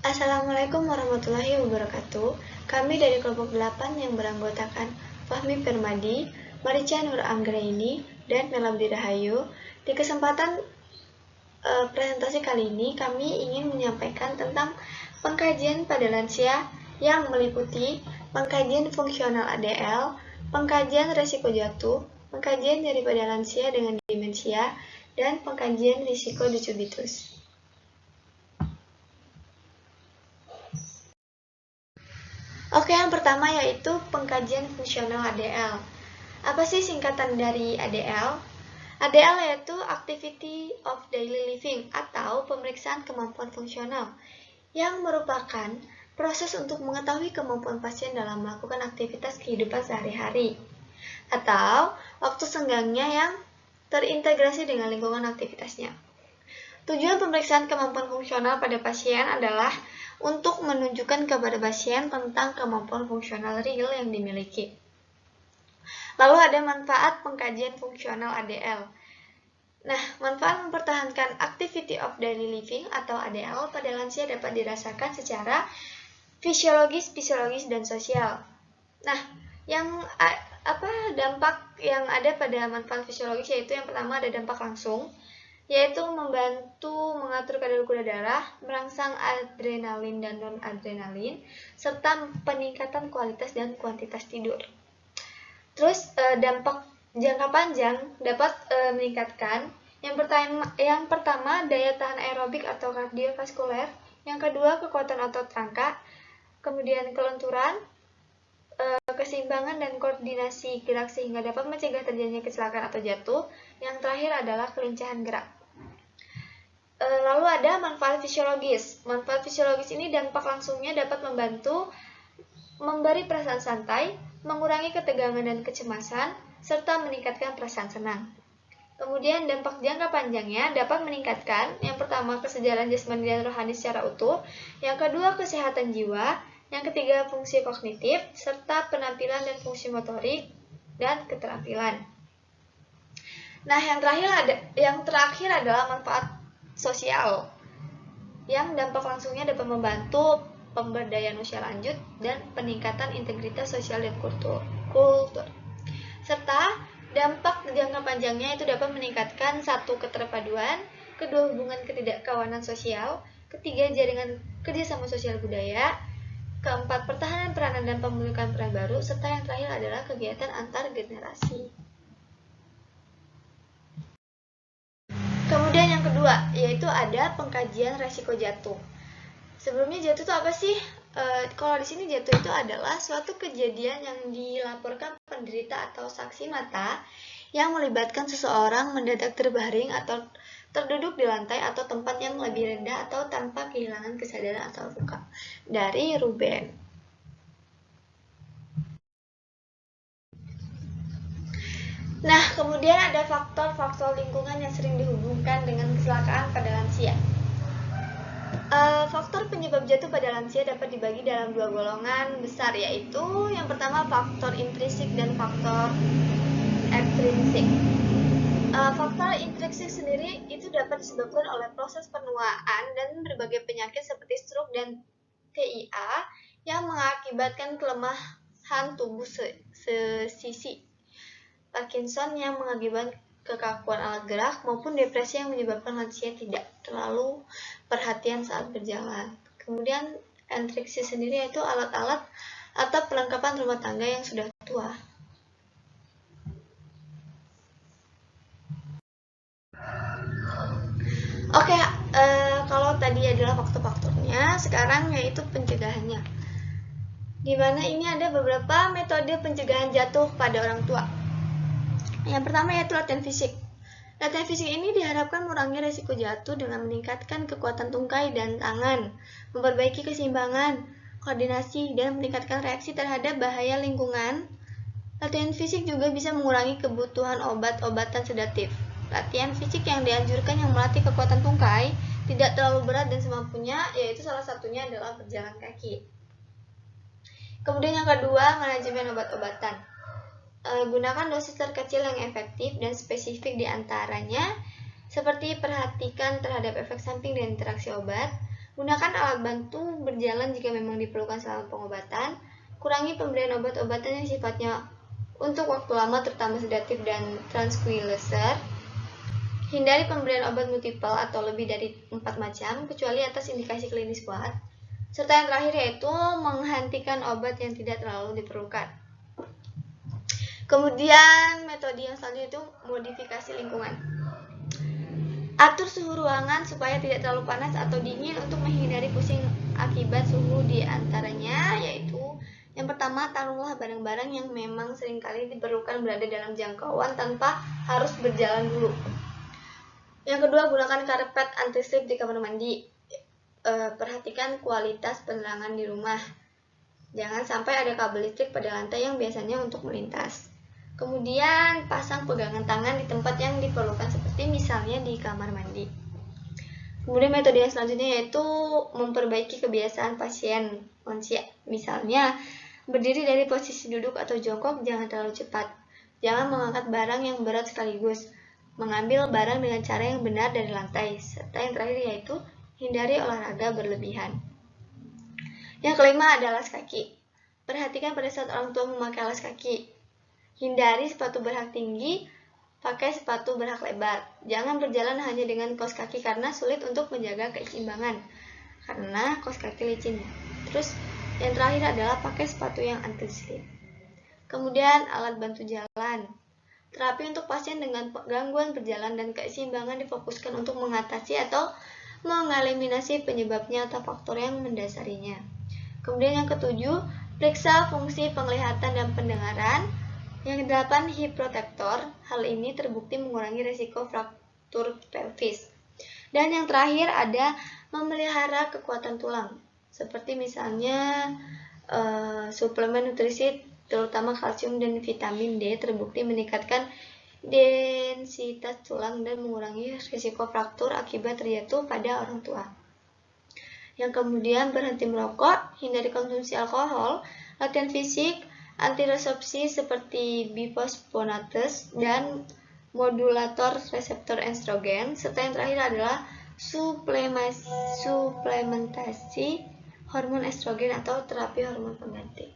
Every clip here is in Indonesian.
Assalamualaikum warahmatullahi wabarakatuh. Kami dari kelompok 8 yang beranggotakan Fahmi Permadi, Marica Nur Anggraini, dan Melabdi Rahayu. Di kesempatan presentasi kali ini, kami ingin menyampaikan tentang pengkajian pada lansia yang meliputi pengkajian fungsional ADL, pengkajian risiko jatuh, pengkajian daripada lansia dengan demensia, dan pengkajian risiko decubitus. Oke, yang pertama yaitu pengkajian fungsional ADL. Apa sih singkatan dari ADL? ADL yaitu Activity of Daily Living atau pemeriksaan kemampuan fungsional yang merupakan proses untuk mengetahui kemampuan pasien dalam melakukan aktivitas kehidupan sehari-hari atau waktu senggangnya yang terintegrasi dengan lingkungan aktivitasnya. Tujuan pemeriksaan kemampuan fungsional pada pasien adalah untuk menunjukkan kepada pasien tentang kemampuan fungsional real yang dimiliki. Lalu ada manfaat pengkajian fungsional ADL. Nah, manfaat mempertahankan Activity of Daily Living atau ADL pada lansia dapat dirasakan secara fisiologis, dan sosial. Nah, dampak yang ada pada manfaat fisiologis yaitu yang pertama ada dampak langsung, yaitu membantu mengatur kadar gula darah, merangsang adrenalin dan non-adrenalin, serta peningkatan kualitas dan kuantitas tidur. Terus dampak jangka panjang dapat meningkatkan yang pertama daya tahan aerobik atau kardiovaskuler, yang kedua kekuatan otot rangka, kemudian kelenturan, keseimbangan dan koordinasi gerak sehingga dapat mencegah terjadinya kecelakaan atau jatuh. Yang terakhir adalah kelincahan gerak. Lalu ada manfaat fisiologis. Manfaat fisiologis ini dampak langsungnya dapat membantu memberi perasaan santai, mengurangi ketegangan dan kecemasan, serta meningkatkan perasaan senang. Kemudian dampak jangka panjangnya dapat meningkatkan yang pertama kesejahteraan jasmani dan rohani secara utuh, yang kedua kesehatan jiwa, yang ketiga fungsi kognitif, serta penampilan dan fungsi motorik dan keterampilan. Nah, yang terakhir adalah manfaat sosial, yang dampak langsungnya dapat membantu pemberdayaan usia lanjut dan peningkatan integritas sosial dan kultur. Serta dampak jangka panjangnya itu dapat meningkatkan satu keterpaduan, kedua hubungan ketidakkawanan sosial, ketiga jaringan kerjasama sosial budaya, keempat pertahanan peranan dan pembentukan peran baru, serta yang terakhir adalah kegiatan antar generasi. Kemudian yang kedua, yaitu ada pengkajian resiko jatuh. Sebelumnya jatuh itu apa sih? Kalau di sini jatuh itu adalah suatu kejadian yang dilaporkan penderita atau saksi mata yang melibatkan seseorang mendadak terbaring atau terduduk di lantai atau tempat yang lebih rendah atau tanpa kehilangan kesadaran atau luka. Dari Ruben. Nah, kemudian ada faktor-faktor lingkungan yang sering dihubungkan dengan kecelakaan pada lansia. Faktor penyebab jatuh pada lansia dapat dibagi dalam dua golongan besar, yaitu yang pertama faktor intrinsik dan faktor ekstrinsik. Faktor intrinsik sendiri itu dapat disebabkan oleh proses penuaan dan berbagai penyakit seperti stroke dan TIA yang mengakibatkan kelemahan tubuh sesisi, Parkinson yang mengakibatkan kekakuan alat gerak, maupun depresi yang menyebabkan lansia tidak terlalu perhatian saat berjalan. Kemudian ekstrinsik sendiri yaitu alat-alat atau perlengkapan rumah tangga yang sudah tua. Oke, kalau tadi adalah faktor-faktornya, sekarang yaitu pencegahannya. Di mana ini ada beberapa metode pencegahan jatuh pada orang tua. Yang pertama yaitu latihan fisik. Latihan fisik ini diharapkan mengurangi risiko jatuh dengan meningkatkan kekuatan tungkai dan tangan, memperbaiki keseimbangan, koordinasi, dan meningkatkan reaksi terhadap bahaya lingkungan. Latihan fisik juga bisa mengurangi kebutuhan obat-obatan sedatif. Latihan fisik yang dianjurkan yang melatih kekuatan tungkai tidak terlalu berat dan semampunya, yaitu salah satunya adalah berjalan kaki. Kemudian yang kedua, manajemen obat-obatan. Gunakan dosis terkecil yang efektif dan spesifik di antaranya, seperti perhatikan terhadap efek samping dan interaksi obat, Gunakan alat bantu berjalan jika memang diperlukan selama pengobatan. Kurangi pemberian obat-obatan yang sifatnya untuk waktu lama, terutama sedatif dan tranquilizer. Hindari pemberian obat multiple atau lebih dari 4 macam, kecuali atas indikasi klinis kuat. Serta yang terakhir yaitu menghentikan obat yang tidak terlalu diperlukan. Kemudian metode yang selanjutnya itu modifikasi lingkungan. Atur suhu ruangan supaya tidak terlalu panas atau dingin untuk menghindari pusing akibat suhu, di antaranya yaitu yang pertama, taruhlah barang-barang yang memang seringkali diperlukan berada dalam jangkauan tanpa harus berjalan dulu. Yang kedua, gunakan karpet anti-slip di kamar mandi. Perhatikan kualitas penerangan di rumah. Jangan sampai ada kabel listrik pada lantai yang biasanya untuk melintas. Kemudian, pasang pegangan tangan di tempat yang diperlukan, seperti misalnya di kamar mandi. Kemudian metode yang selanjutnya yaitu memperbaiki kebiasaan pasien lansia. Misalnya, berdiri dari posisi duduk atau jongkok jangan terlalu cepat. Jangan mengangkat barang yang berat sekaligus. Mengambil barang dengan cara yang benar dari lantai. Serta yang terakhir yaitu hindari olahraga berlebihan. Yang kelima adalah alas kaki. Perhatikan pada saat orang tua memakai alas kaki. Hindari sepatu berhak tinggi, pakai sepatu berhak lebar. Jangan berjalan hanya dengan kaos kaki karena sulit untuk menjaga keseimbangan. Karena kaos kaki licin. Terus yang terakhir adalah pakai sepatu yang anti-slip. Kemudian alat bantu jalan. Terapi untuk pasien dengan gangguan berjalan dan keseimbangan difokuskan untuk mengatasi atau mengeliminasi penyebabnya atau faktor yang mendasarinya. Kemudian yang ketujuh, periksa fungsi penglihatan dan pendengaran. Yang kedelapan, hip protector. Hal ini terbukti mengurangi risiko fraktur pelvis. Dan yang terakhir ada memelihara kekuatan tulang. Seperti misalnya suplemen nutrisi terutama kalsium dan vitamin D terbukti meningkatkan densitas tulang dan mengurangi risiko fraktur akibat terjatuh pada orang tua. Yang kemudian berhenti merokok, hindari konsumsi alkohol, latihan fisik, antiresepsi seperti bisphosphonates dan modulator reseptor estrogen, serta yang terakhir adalah suplementasi hormon estrogen atau terapi hormon pengganti.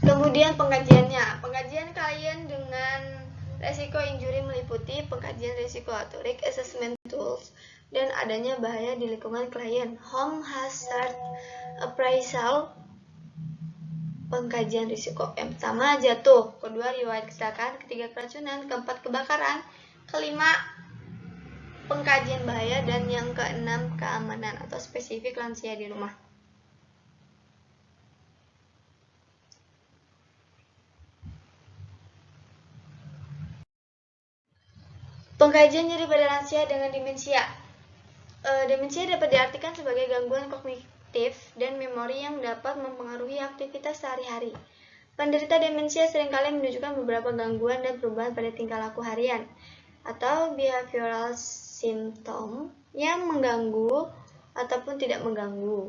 Kemudian pengkajiannya. Pengkajian klien dengan resiko injury meliputi pengkajian risiko atau risk assessment tools dan adanya bahaya di lingkungan klien, home hazard appraisal, pengkajian risiko. Yang pertama, jatuh. Kedua, riwayat kecelakaan. Ketiga, keracunan. Keempat, kebakaran. Kelima, pengkajian bahaya. Dan yang keenam, keamanan atau spesifik lansia di rumah. Pengkajian nyeri pada lansia dengan demensia. Demensia dapat diartikan sebagai gangguan kognitif dan memori yang dapat mempengaruhi aktivitas sehari-hari. Penderita demensia seringkali menunjukkan beberapa gangguan dan perubahan pada tingkah laku harian atau behavioral symptom yang mengganggu ataupun tidak mengganggu.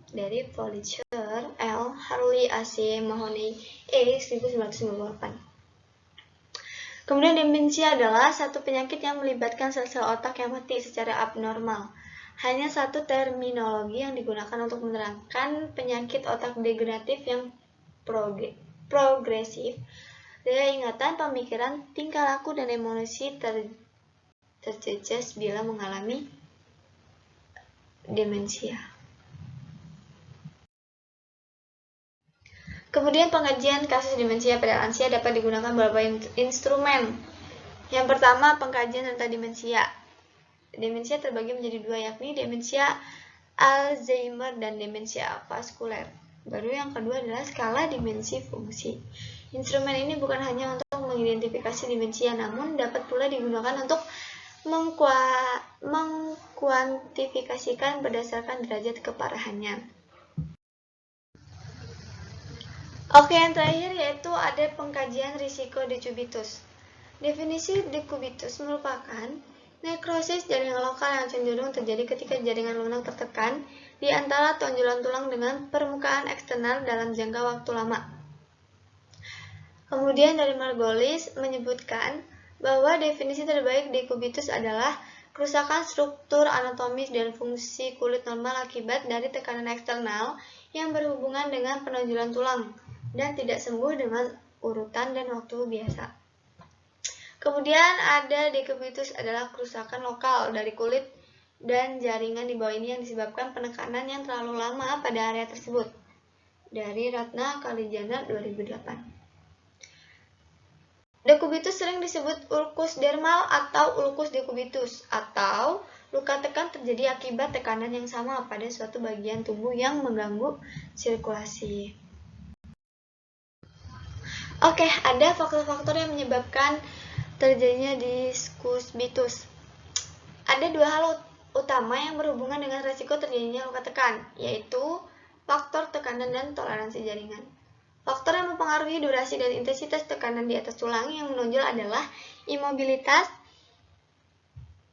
Dari Fletcher, L. Harley, A.C. Mahoney, E. 1998. Kemudian demensia adalah satu penyakit yang melibatkan sel-sel otak yang mati secara abnormal. Hanya satu terminologi yang digunakan untuk menerangkan penyakit otak degeneratif yang progresif. Daya ingatan, pemikiran, tingkah laku, dan emosi terceces bila mengalami demensia. Kemudian pengkajian kasus demensia pada lansia dapat digunakan beberapa instrumen. Yang pertama, pengkajian tentang demensia. Demensia terbagi menjadi dua, yakni demensia Alzheimer dan demensia vaskuler. Baru yang kedua adalah skala dimensi fungsi. Instrumen ini bukan hanya untuk mengidentifikasi demensia, namun dapat pula digunakan untuk mengkuantifikasikan berdasarkan derajat keparahannya. Oke, yang terakhir yaitu ada pengkajian risiko dekubitus. Definisi dekubitus merupakan nekrosis jaringan lokal yang cenderung terjadi ketika jaringan lunak tertekan di antara tonjolan tulang dengan permukaan eksternal dalam jangka waktu lama. Kemudian dari Margolis menyebutkan bahwa definisi terbaik dekubitus adalah kerusakan struktur anatomis dan fungsi kulit normal akibat dari tekanan eksternal yang berhubungan dengan penonjolan tulang dan tidak sembuh dengan urutan dan waktu biasa. Kemudian ada dekubitus adalah kerusakan lokal dari kulit dan jaringan di bawah ini yang disebabkan penekanan yang terlalu lama pada area tersebut. Dari Ratna Kalijana 2008. Dekubitus sering disebut ulkus dermal atau ulkus dekubitus, atau luka tekan terjadi akibat tekanan yang sama pada suatu bagian tubuh yang mengganggu sirkulasi. Oke, ada faktor-faktor yang menyebabkan terjadinya diskubitus. Ada dua hal utama yang berhubungan dengan resiko terjadinya luka tekan, yaitu faktor tekanan dan toleransi jaringan. Faktor yang mempengaruhi durasi dan intensitas tekanan di atas tulang yang menonjol adalah imobilitas,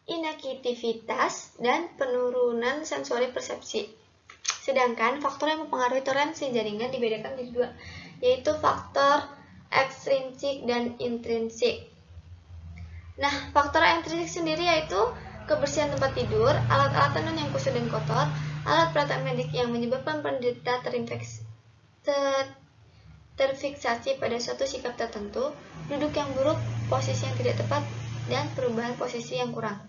inaktivitas, dan penurunan sensori persepsi. Sedangkan faktor yang mempengaruhi toleransi jaringan dibedakan menjadi dua, yaitu faktor ekstrinsik dan intrinsik. Nah, faktor intrinsik sendiri yaitu kebersihan tempat tidur, alat-alat tenun yang kusut dan kotor, alat peralatan medik yang menyebabkan penderita terfiksasi pada suatu sikap tertentu, duduk yang buruk, posisi yang tidak tepat, dan perubahan posisi yang kurang.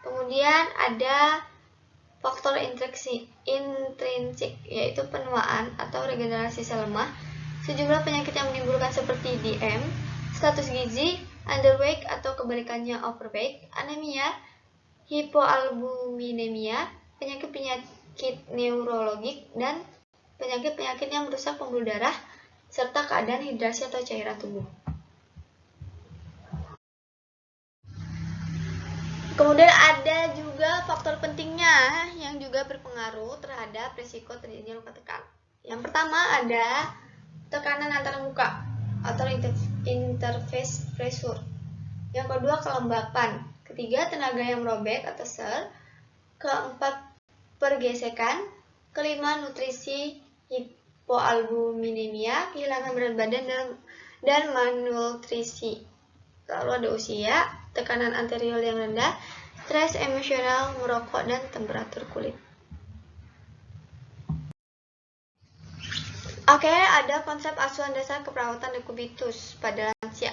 Kemudian ada faktor intrinsik, yaitu penuaan atau regenerasi sel lemah, sejumlah penyakit yang menimbulkan seperti DM, status gizi, underweight atau kebalikannya overweight, anemia, hipoalbuminemia, penyakit neurologik, dan penyakit-penyakit yang merusak pembuluh darah, serta keadaan hidrasi atau cairan tubuh. Kemudian ada juga faktor pentingnya yang juga berpengaruh terhadap risiko terjadinya luka tekan. Yang pertama ada tekanan antar muka atau interface pressure. Yang kedua kelembapan. Ketiga tenaga yang merobek atau sel. Keempat pergesekan. Kelima nutrisi, hipoalbuminemia, kehilangan berat badan, dan malnutrisi. Lalu ada usia, tekanan arterial yang rendah, stres emosional, merokok, dan temperatur kulit. Oke, ada konsep asuhan dasar keperawatan dekubitus pada lansia,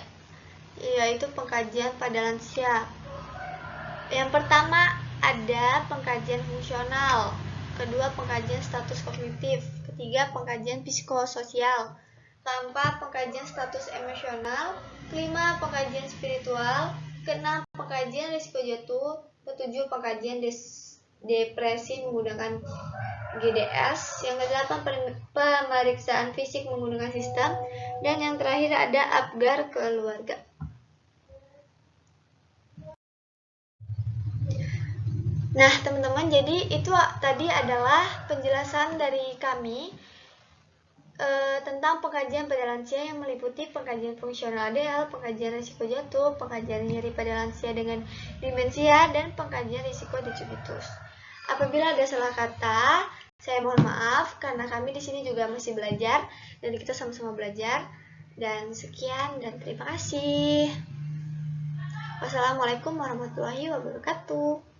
yaitu pengkajian pada lansia. Yang pertama ada pengkajian fungsional, kedua pengkajian status kognitif, ketiga pengkajian psikososial, keempat pengkajian status emosional, kelima pengkajian spiritual, keenam pengkajian risiko jatuh, ketujuh pengkajian depresi menggunakan GDS, yang kedelapan pemeriksaan fisik menggunakan sistem, dan yang terakhir ada Apgar keluarga. Nah, teman-teman, jadi itu tadi adalah penjelasan dari kami tentang pengkajian pada lansia yang meliputi pengkajian fungsional ADL, pengkajian risiko jatuh, pengkajian nyeri pada lansia dengan demensia, dan pengkajian risiko dekubitus. Apabila ada salah kata, saya mohon maaf karena kami di sini juga masih belajar dan kita sama-sama belajar. Dan sekian dan terima kasih. Wassalamualaikum warahmatullahi wabarakatuh.